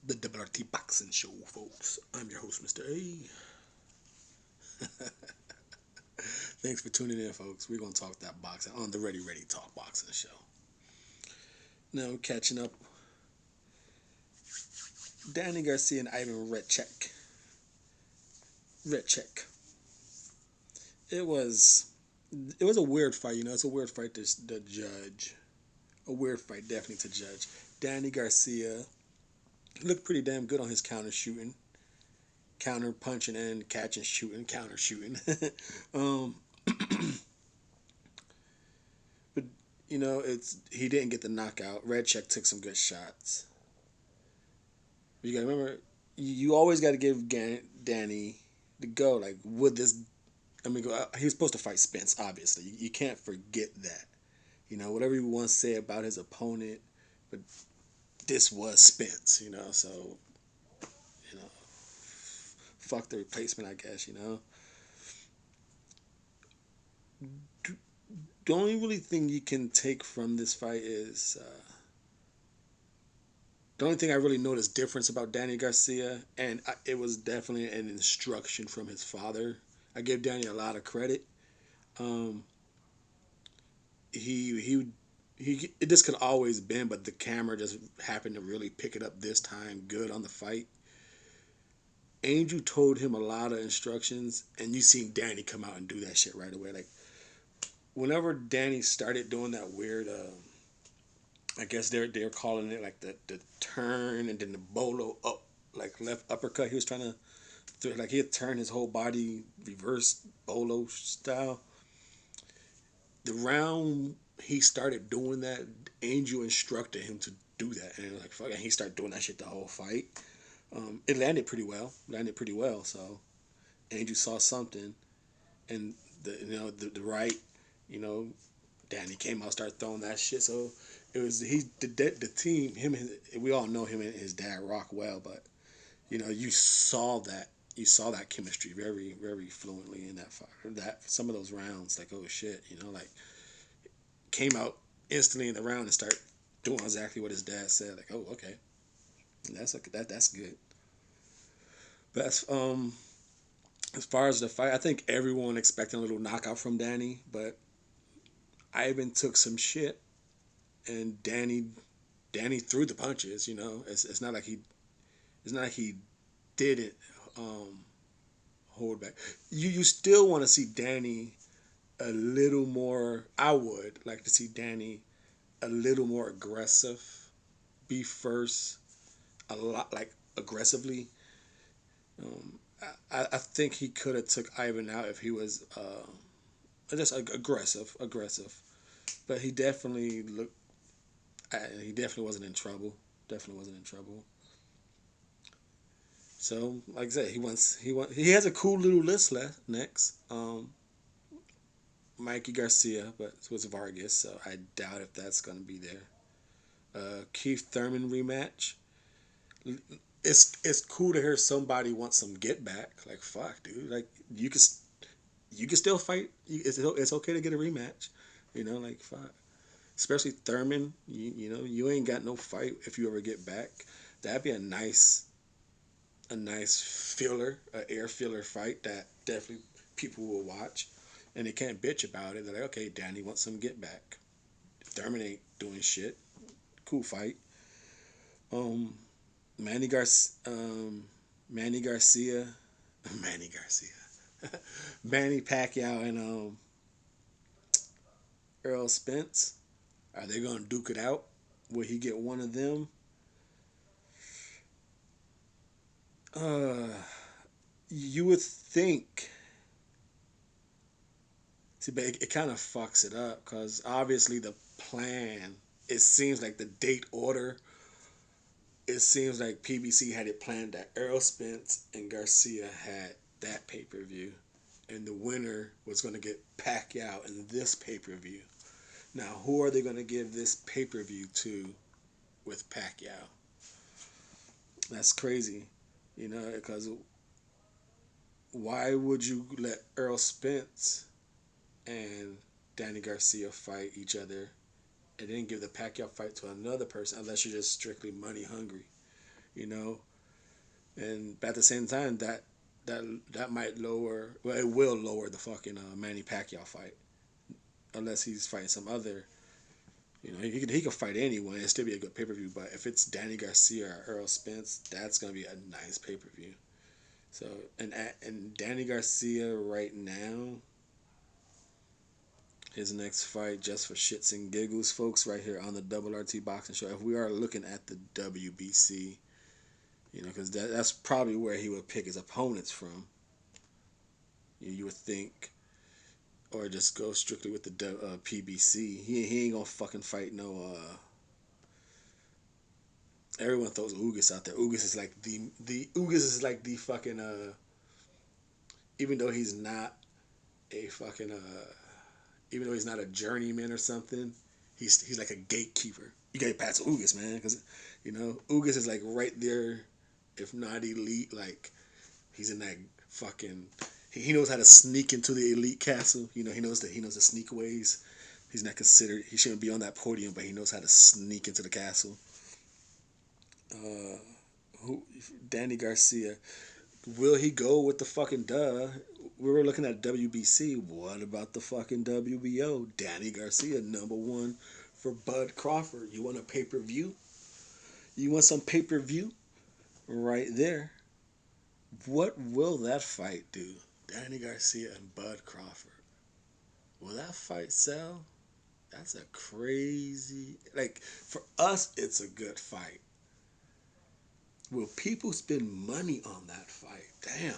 the WRT Boxing Show, folks. I'm your host, Mr.A. Thanks for tuning in, folks. We're going to talk that boxing on the Ready Talk Boxing Show. Now, catching up, Danny Garcia and Ivan Redkach. Redkach. It was a weird fight, you know. It's a weird fight to judge. A weird fight, definitely to judge. Danny Garcia looked pretty damn good on his counter shooting, counter punching and catching, shooting, counter shooting. um, but you know, he didn't get the knockout. Redkach took some good shots. But you gotta remember, you always got to give Danny the go. Like, would this? I mean, he was supposed to fight Spence. Obviously, you can't forget that. You know, whatever you want to say about his opponent, but this was Spence. You know, so you know, fuck the replacement. I guess you know. The only really thing you can take from this fight is the only thing I really noticed difference about Danny Garcia, and it was definitely an instruction from his father. I give Danny a lot of credit. Um, he this could always been, but the camera just happened to really pick it up this time good on the fight. Angel told him a lot of instructions, and you seen Danny come out and do that shit right away. Like whenever Danny started doing that weird, I guess they're calling it like the turn and then the bolo up, like left uppercut. He was trying to like he had turned his whole body reverse bolo style. The round he started doing that, Angel instructed him to do that, and like fuck, and he started doing that shit the whole fight. It landed pretty well. So Angel saw something, and the right, you know, Danny came out, started throwing that shit. So it was the team. We all know him and his dad rock well, but you know you saw that chemistry very fluently in that fight. That some of those rounds, like oh shit, you know, like came out instantly in the round and start doing exactly what his dad said. Like oh okay, that's good. But as far as the fight, I think everyone expecting a little knockout from Danny, but Ivan took some shit, and Danny threw the punches. You know, it's not like he didn't um, hold back. You still want to see Danny a little more. I would like to see Danny a little more aggressive, be first, a lot like aggressively. I think he could have took Ivan out if he was just aggressive. But he definitely looked. He definitely wasn't in trouble. Definitely wasn't in trouble. So, like I said, he has a cool little list left next. Mikey Garcia, but it was Vargas, so I doubt if that's gonna be there. Keith Thurman rematch. It's cool to hear somebody want some get back. Like fuck, dude. Like you can still fight. It's okay to get a rematch. You know, like fuck. Especially Thurman. You know you ain't got no fight if you ever get back. That'd be a nice filler, a air filler fight that definitely people will watch, and they can't bitch about it. They're like, okay, Danny wants some get back. Thurman ain't doing shit. Cool fight. Um, Manny Gar, Manny Garcia, Manny Garcia, Manny Pacquiao and Earl Spence. Are they gonna duke it out? Will he get one of them? Uh, you would think. See, but it kind of fucks it up because obviously the plan. It seems like the date order. It seems like PBC had it planned that Earl Spence and Garcia had that pay per view, and the winner was going to get Pacquiao in this pay per view. Now, who are they going to give this pay per view to with Pacquiao? That's crazy, you know, because why would you let Earl Spence and Danny Garcia fight each other and then give the Pacquiao fight to another person unless you're just strictly money hungry? you know. And but at the same time, that might lower. Well, it will lower the fucking Manny Pacquiao fight unless he's fighting some other. You know, he could fight anyone. It'd still be a good pay per view. But if it's Danny Garcia or Earl Spence, that's gonna be a nice pay per view. So and Danny Garcia right now, his next fight, just for shits and giggles, folks, right here on the Double RT Boxing Show. If we are looking at the WBC, you know, because that's probably where he would pick his opponents from. You would think, or just go strictly with the PBC. He ain't gonna fucking fight no. Everyone throws Ugas out there. Ugas is like the Ugas is like the fucking even though he's not a fucking even though he's not a journeyman or something, he's like a gatekeeper. You gotta pass Ugas, man, because you know Ugas is like right there, if not elite. Like he's in that fucking. He knows how to sneak into the elite castle. You know he knows the sneak ways. He's not considered. He shouldn't be on that podium, but he knows how to sneak into the castle. Uh, who? Danny Garcia. Will he go with the fucking duh? We were looking at WBC. What about the fucking WBO? Danny Garcia, #1 for Bud Crawford. You want a pay per view? You want some pay per view? Right there. What will that fight do? Danny Garcia and Bud Crawford. Will that fight sell? That's a crazy. Like, for us, it's a good fight. Will people spend money on that fight? Damn.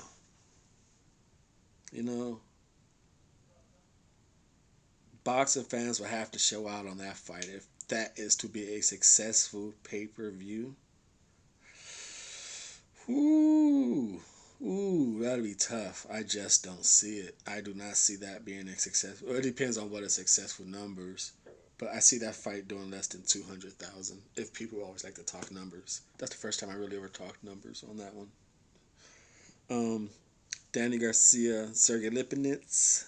You know, boxing fans will have to show out on that fight if that is to be a successful pay per view. Ooh, ooh, that'll be tough. I just don't see it. I do not see that being a successful. Well, it depends on what a successful numbers, but I see that fight doing less than 200,000. If people always like to talk numbers, that's the first time I really ever talked numbers on that one. Um, Danny Garcia, Sergey Lipinets.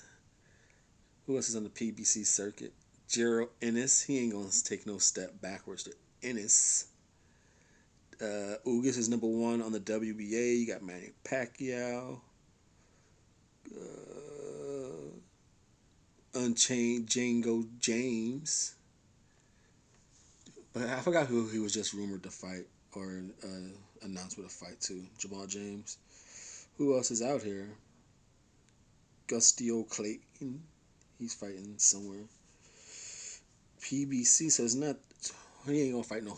Who else is on the PBC circuit? Gerald Ennis. He ain't gonna take no step backwards to Ennis. Ugas is #1 on the WBA. You got Manny Pacquiao. Uh, Unchained Django James. But I forgot who he was just rumored to fight or announced with a fight to. Jamal James. Who else is out here? Gustio Clayton. He's fighting somewhere. PBC, so it's not. He ain't gonna fight no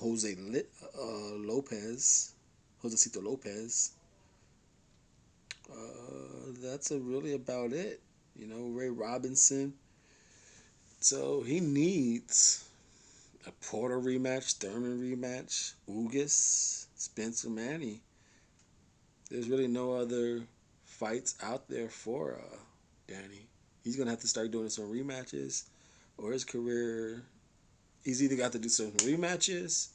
Lopez. Josecito Lopez. That's really about it. You know, Ray Robinson. So he needs a Porter rematch, Thurman rematch, Ugas, Spencer Manny. There's really no other fights out there for Danny. He's gonna have to start doing some rematches, or his career. He's either got to do some rematches,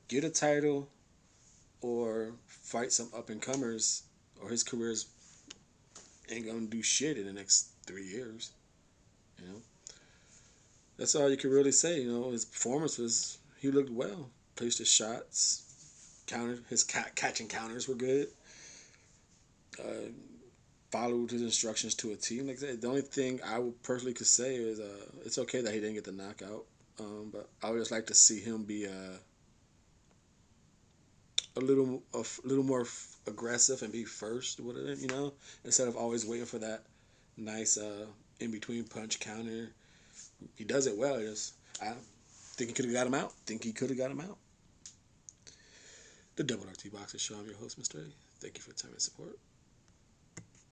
get a title, or fight some up and comers, or his career's ain't gonna do shit in the next 3 years. You know, that's all you can really say. You know, his performance was he looked well, placed his shots, countered his catching counters were good. Uh, Followed his instructions to a T. Like that. The only thing I would personally could say is it's okay that he didn't get the knockout, but I would just like to see him be a little more aggressive and be first with it, you know, instead of always waiting for that nice in between punch counter. He does it well. I think he could have got him out. Think he could have got him out. The Double RT Boxer Show. I'm your host, Mr.A. Thank you for your time and support.